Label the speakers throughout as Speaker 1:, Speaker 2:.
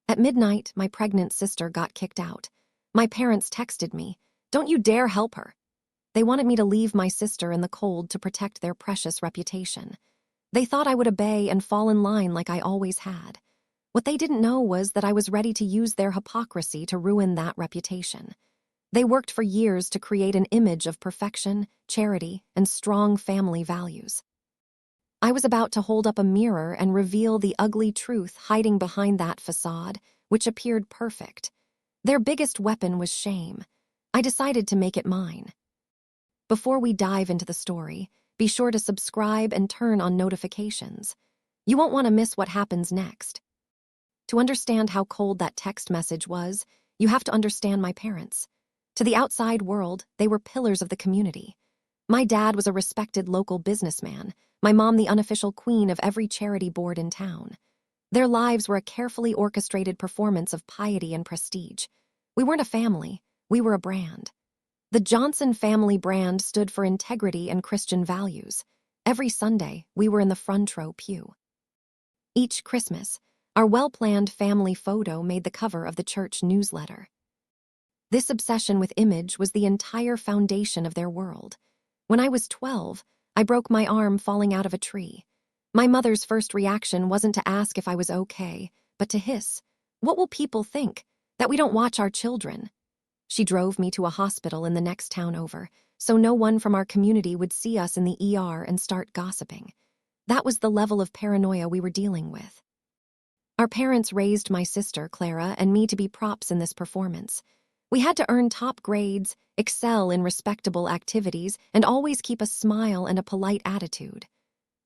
Speaker 1: At midnight, my pregnant sister got kicked out. My parents texted me, "Don't you dare help her." They wanted me to leave my sister in the cold to protect their precious reputation. They thought I would obey and fall in line like I always had. What they didn't know was that I was ready to use their hypocrisy to ruin that reputation. They worked for years to create an image of perfection, charity, and strong family values. I was about to hold up a mirror and reveal the ugly truth hiding behind that facade, which appeared perfect. Their biggest weapon was shame. I decided to make it mine. Before we dive into the story, be sure to subscribe and turn on notifications. You won't want to miss what happens next. To understand how cold that text message was, you have to understand my parents. To the outside world, they were pillars of the community. My dad was a respected local businessman, my mom the unofficial queen of every charity board in town. Their lives were a carefully orchestrated performance of piety and prestige. We weren't a family, we were a brand. The Johnson family brand stood for integrity and Christian values. Every Sunday, we were in the front row pew. Each Christmas, our well-planned family photo made the cover of the church newsletter. This obsession with image was the entire foundation of their world. When I was 12, I broke my arm falling out of a tree. My mother's first reaction wasn't to ask if I was okay, but to hiss, "What will people think? That we don't watch our children?" She drove me to a hospital in the next town over, so no one from our community would see us in the ER and start gossiping. That was the level of paranoia we were dealing with. Our parents raised my sister, Clara, and me to be props in this performance. We had to earn top grades, excel in respectable activities, and always keep a smile and a polite attitude.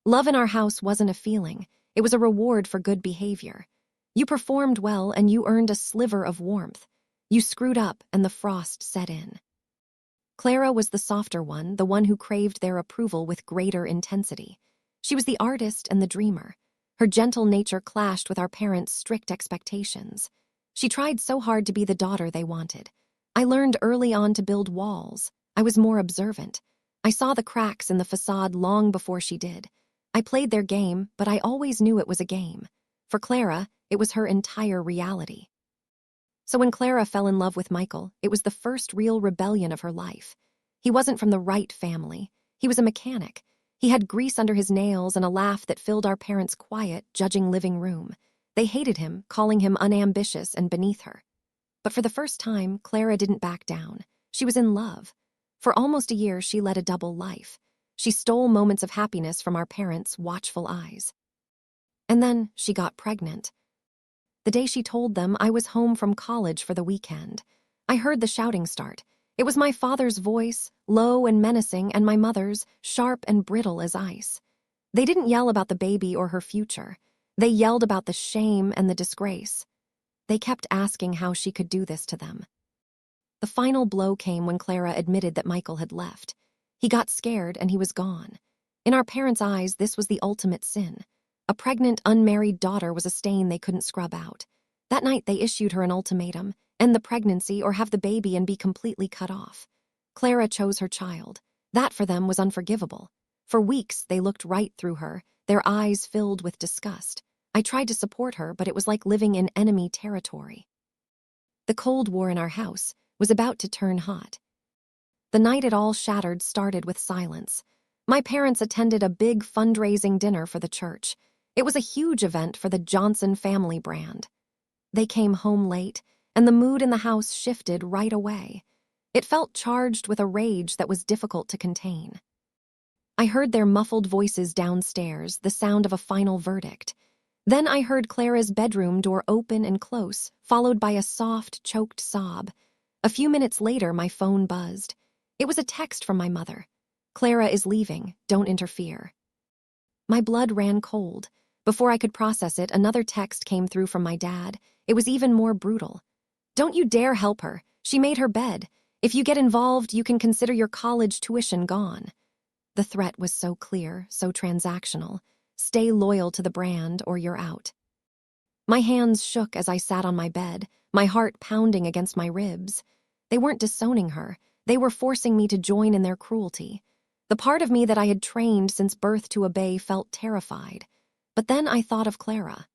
Speaker 1: Love in our house wasn't a feeling, it was a reward for good behavior. You performed well and you earned a sliver of warmth. You screwed up and the frost set in. Clara was the softer one, the one who craved their approval with greater intensity. She was the artist and the dreamer. Her gentle nature clashed with our parents' strict expectations. She tried so hard to be the daughter they wanted. I learned early on to build walls. I was more observant. I saw the cracks in the facade long before she did. I played their game, but I always knew it was a game. For Clara, it was her entire reality. So when Clara fell in love with Michael, it was the first real rebellion of her life. He wasn't from the right family. He was a mechanic. He had grease under his nails and a laugh that filled our parents' quiet, judging living room. They hated him, calling him unambitious and beneath her. But for the first time, Clara didn't back down. She was in love. For almost a year, she led a double life. She stole moments of happiness from our parents' watchful eyes. And then she got pregnant. The day she told them, I was home from college for the weekend. I heard the shouting start. It was my father's voice, low and menacing, and my mother's, sharp and brittle as ice. They didn't yell about the baby or her future. They yelled about the shame and the disgrace. They kept asking how she could do this to them. The final blow came when Clara admitted that Michael had left. He got scared and he was gone. In our parents' eyes, this was the ultimate sin. A pregnant, unmarried daughter was a stain they couldn't scrub out. That night, they issued her an ultimatum: end the pregnancy or have the baby and be completely cut off. Clara chose her child. That for them was unforgivable. For weeks, they looked right through her, their eyes filled with disgust. I tried to support her, but it was like living in enemy territory. The Cold War in our house was about to turn hot. The night it all shattered started with silence. My parents attended a big fundraising dinner for the church. It was a huge event for the Johnson family brand. They came home late, and the mood in the house shifted right away. It felt charged with a rage that was difficult to contain. I heard their muffled voices downstairs, the sound of a final verdict. Then I heard Clara's bedroom door open and close, followed by a soft, choked sob. A few minutes later, my phone buzzed. It was a text from my mother. "Clara is leaving. Don't interfere." My blood ran cold. Before I could process it, another text came through from my dad. It was even more brutal. "Don't you dare help her. She made her bed. If you get involved, you can consider your college tuition gone." The threat was so clear, so transactional. Stay loyal to the brand or you're out. My hands shook as I sat on my bed, my heart pounding against my ribs. They weren't disowning her. They were forcing me to join in their cruelty. The part of me that I had trained since birth to obey felt terrified. But then I thought of Clara.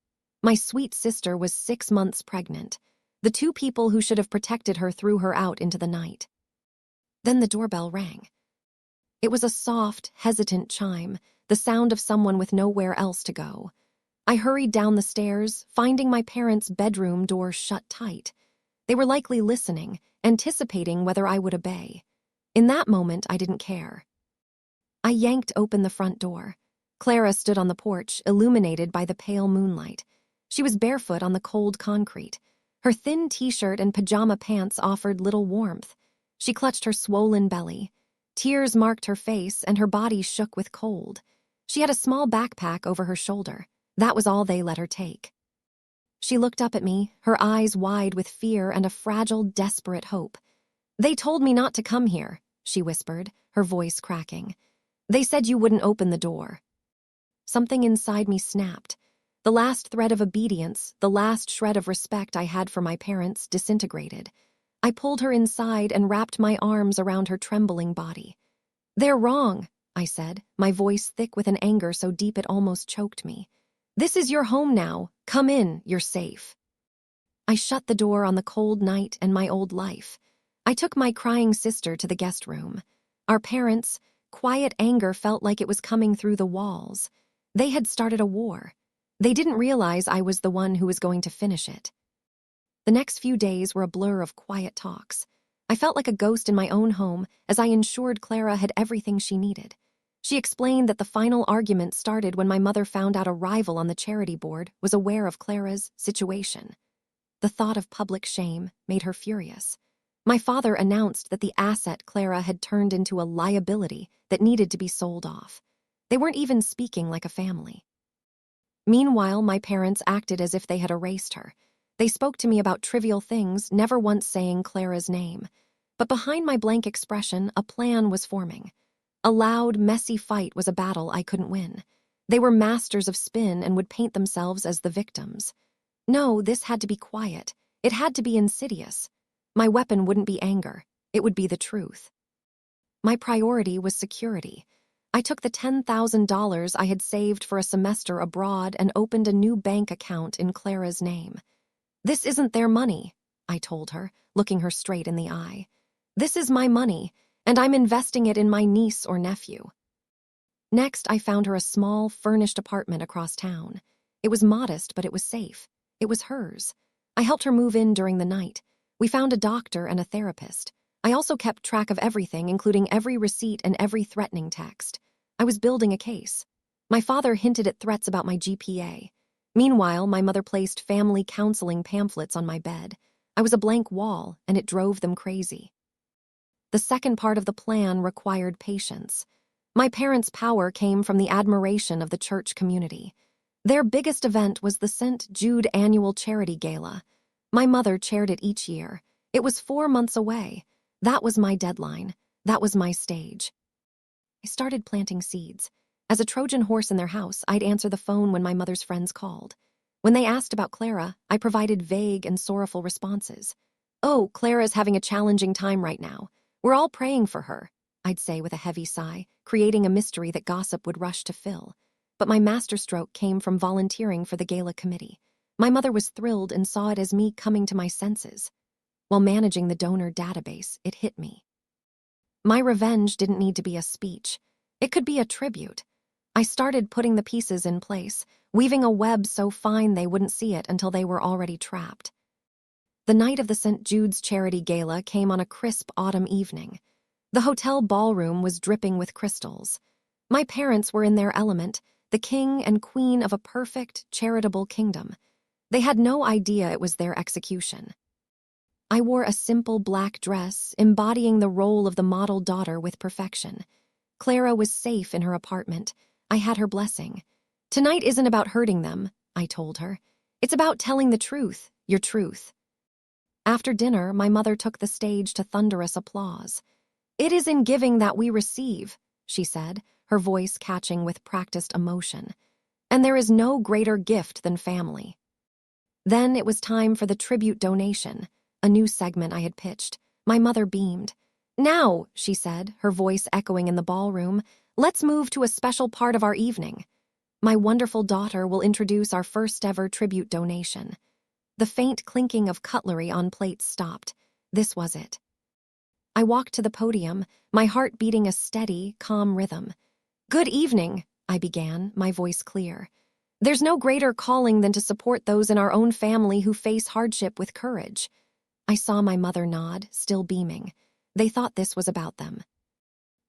Speaker 1: My sweet sister was 6 months pregnant. The two people who should have protected her threw her out into the night. Then the doorbell rang. It was a soft, hesitant chime, the sound of someone with nowhere else to go. I hurried down the stairs, finding my parents' bedroom door shut tight. They were likely listening, anticipating whether I would obey. In that moment, I didn't care. I yanked open the front door. Clara stood on the porch, illuminated by the pale moonlight. She was barefoot on the cold concrete. Her thin t-shirt and pajama pants offered little warmth. She clutched her swollen belly. Tears marked her face, and her body shook with cold. She had a small backpack over her shoulder. That was all they let her take. She looked up at me, her eyes wide with fear and a fragile, desperate hope. "They told me not to come here," she whispered, her voice cracking. "They said you wouldn't open the door." Something inside me snapped. The last thread of obedience, the last shred of respect I had for my parents, disintegrated. I pulled her inside and wrapped my arms around her trembling body. "They're wrong," I said, my voice thick with an anger so deep it almost choked me. "This is your home now. Come in, you're safe." I shut the door on the cold night and my old life. I took my crying sister to the guest room. Our parents' quiet anger felt like it was coming through the walls. They had started a war. They didn't realize I was the one who was going to finish it. The next few days were a blur of quiet talks. I felt like a ghost in my own home as I ensured Clara had everything she needed. She explained that the final argument started when my mother found out a rival on the charity board was aware of Clara's situation. The thought of public shame made her furious. My father announced that the asset Clara had turned into a liability that needed to be sold off. They weren't even speaking like a family. Meanwhile, my parents acted as if they had erased her. They spoke to me about trivial things, never once saying Clara's name. But behind my blank expression, a plan was forming. A loud, messy fight was a battle I couldn't win. They were masters of spin and would paint themselves as the victims. No, this had to be quiet. It had to be insidious. My weapon wouldn't be anger. It would be the truth. My priority was security. I took the $10,000 I had saved for a semester abroad and opened a new bank account in Clara's name. "This isn't their money," I told her, looking her straight in the eye. "This is my money, and I'm investing it in my niece or nephew." Next, I found her a small, furnished apartment across town. It was modest, but it was safe. It was hers. I helped her move in during the night. We found a doctor and a therapist. I also kept track of everything, including every receipt and every threatening text. I was building a case. My father hinted at threats about my GPA. Meanwhile, my mother placed family counseling pamphlets on my bed. I was a blank wall, and it drove them crazy. The second part of the plan required patience. My parents' power came from the admiration of the church community. Their biggest event was the St. Jude Annual Charity Gala. My mother chaired it each year. It was 4 months away. That was my deadline. That was my stage. I started planting seeds. As a Trojan horse in their house, I'd answer the phone when my mother's friends called. When they asked about Clara, I provided vague and sorrowful responses. "Oh, Clara's having a challenging time right now. We're all praying for her," I'd say with a heavy sigh, creating a mystery that gossip would rush to fill. But my masterstroke came from volunteering for the gala committee. My mother was thrilled and saw it as me coming to my senses. While managing the donor database, it hit me. My revenge didn't need to be a speech. It could be a tribute. I started putting the pieces in place, weaving a web so fine they wouldn't see it until they were already trapped. The night of the St. Jude's Charity Gala came on a crisp autumn evening. The hotel ballroom was dripping with crystals. My parents were in their element, the king and queen of a perfect, charitable kingdom. They had no idea it was their execution. I wore a simple black dress, embodying the role of the model daughter with perfection. Clara was safe in her apartment. I had her blessing. "Tonight isn't about hurting them," I told her. "It's about telling the truth, your truth." After dinner, my mother took the stage to thunderous applause. "It is in giving that we receive," she said, her voice catching with practiced emotion. "And there is no greater gift than family." Then it was time for the tribute donation, a new segment I had pitched. My mother beamed. "Now," she said, her voice echoing in the ballroom, "let's move to a special part of our evening." My wonderful daughter will introduce our first ever tribute donation. The faint clinking of cutlery on plates stopped. This was it. I walked to the podium, my heart beating a steady, calm rhythm. "Good evening," I began, my voice clear. "There's no greater calling than to support those in our own family who face hardship with courage." I saw my mother nod, still beaming. They thought this was about them.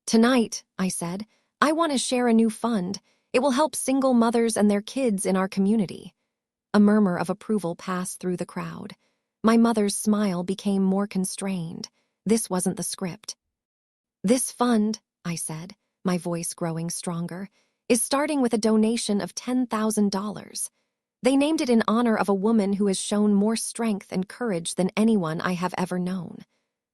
Speaker 1: "Tonight," I said, "I want to share a new fund. It will help single mothers and their kids in our community." A murmur of approval passed through the crowd. My mother's smile became more constrained. This wasn't the script. "This fund," I said, my voice growing stronger, "is starting with a donation of $10,000. They named it in honor of a woman who has shown more strength and courage than anyone I have ever known.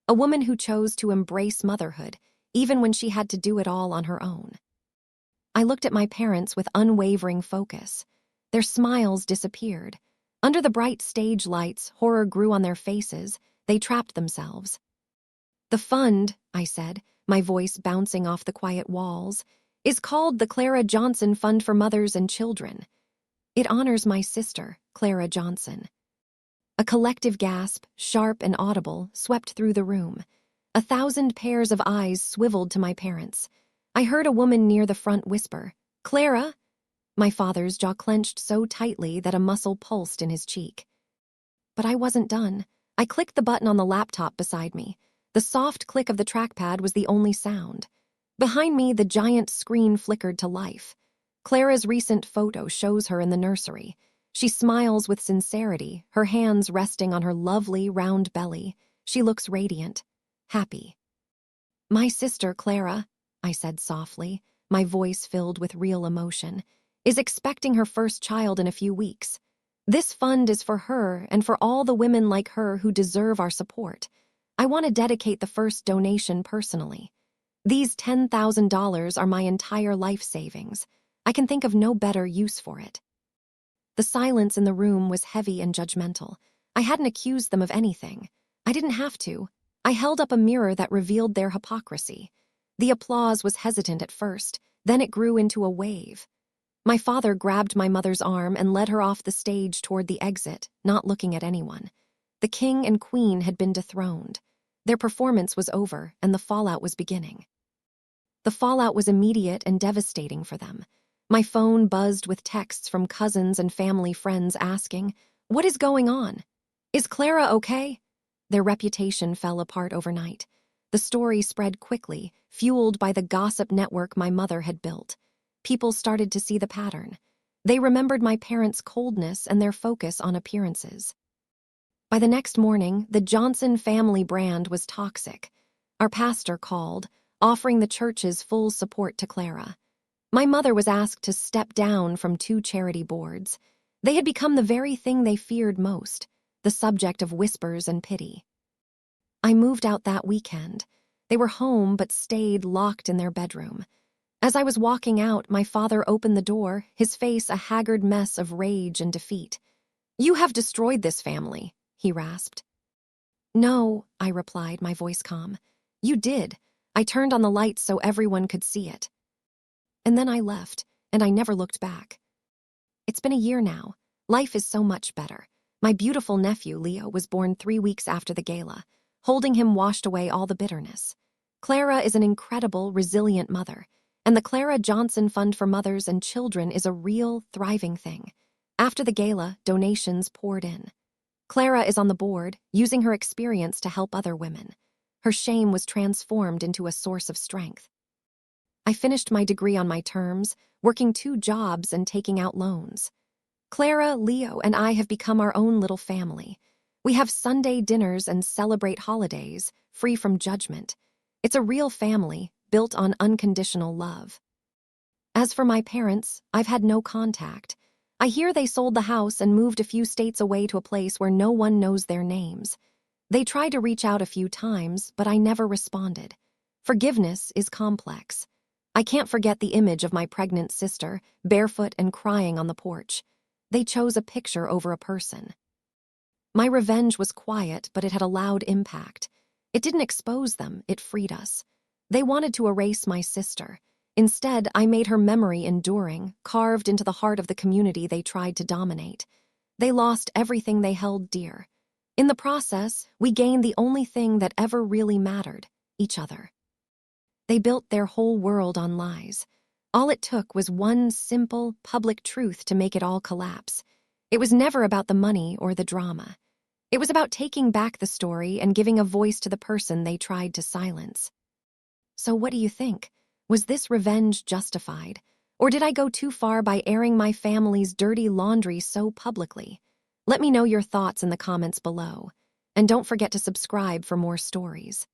Speaker 1: A woman who chose to embrace motherhood, even when she had to do it all on her own." I looked at my parents with unwavering focus. Their smiles disappeared. Under the bright stage lights, horror grew on their faces. They trapped themselves. "The fund," I said, my voice bouncing off the quiet walls, "is called the Clara Johnson Fund for Mothers and Children. It honors my sister, Clara Johnson." A collective gasp, sharp and audible, swept through the room. 1,000 pairs of eyes swiveled to my parents. I heard a woman near the front whisper, "Clara?" My father's jaw clenched so tightly that a muscle pulsed in his cheek. But I wasn't done. I clicked the button on the laptop beside me. The soft click of the trackpad was the only sound. Behind me, the giant screen flickered to life. Clara's recent photo shows her in the nursery. She smiles with sincerity, her hands resting on her lovely, round belly. She looks radiant, happy. "My sister, Clara," I said softly, my voice filled with real emotion, "is expecting her first child in a few weeks. This fund is for her and for all the women like her who deserve our support. I want to dedicate the first donation personally. These $10,000 are my entire life savings. I can think of no better use for it." The silence in the room was heavy and judgmental. I hadn't accused them of anything. I didn't have to. I held up a mirror that revealed their hypocrisy. The applause was hesitant at first, then it grew into a wave. My father grabbed my mother's arm and led her off the stage toward the exit, not looking at anyone. The king and queen had been dethroned. Their performance was over, and the fallout was beginning. The fallout was immediate and devastating for them. My phone buzzed with texts from cousins and family friends asking, "What is going on? Is Clara okay?" Their reputation fell apart overnight. The story spread quickly, fueled by the gossip network my mother had built. People started to see the pattern. They remembered my parents' coldness and their focus on appearances. By the next morning, the Johnson family brand was toxic. Our pastor called, offering the church's full support to Clara. My mother was asked to step down from 2 charity boards. They had become the very thing they feared most, the subject of whispers and pity. I moved out that weekend. They were home but stayed locked in their bedroom. As I was walking out, my father opened the door, his face a haggard mess of rage and defeat. "You have destroyed this family," he rasped. "No," I replied, my voice calm. "You did. I turned on the lights so everyone could see it." And then I left, and I never looked back. It's been a year now. Life is so much better. My beautiful nephew, Leo, was born 3 weeks after the gala. Holding him washed away all the bitterness. Clara is an incredible, resilient mother, and the Clara Johnson Fund for Mothers and Children is a real, thriving thing. After the gala, donations poured in. Clara is on the board, using her experience to help other women. Her shame was transformed into a source of strength. I finished my degree on my terms, working 2 jobs and taking out loans. Clara, Leo, and I have become our own little family. We have Sunday dinners and celebrate holidays, free from judgment. It's a real family, built on unconditional love. As for my parents, I've had no contact. I hear they sold the house and moved a few states away to a place where no one knows their names. They tried to reach out a few times, but I never responded. Forgiveness is complex. I can't forget the image of my pregnant sister, barefoot and crying on the porch. They chose a picture over a person. My revenge was quiet, but it had a loud impact. It didn't expose them, it freed us. They wanted to erase my sister. Instead, I made her memory enduring, carved into the heart of the community they tried to dominate. They lost everything they held dear. In the process, we gained the only thing that ever really mattered: each other. They built their whole world on lies. All it took was one simple, public truth to make it all collapse. It was never about the money or the drama. It was about taking back the story and giving a voice to the person they tried to silence. So what do you think? Was this revenge justified? Or did I go too far by airing my family's dirty laundry so publicly? Let me know your thoughts in the comments below. And don't forget to subscribe for more stories.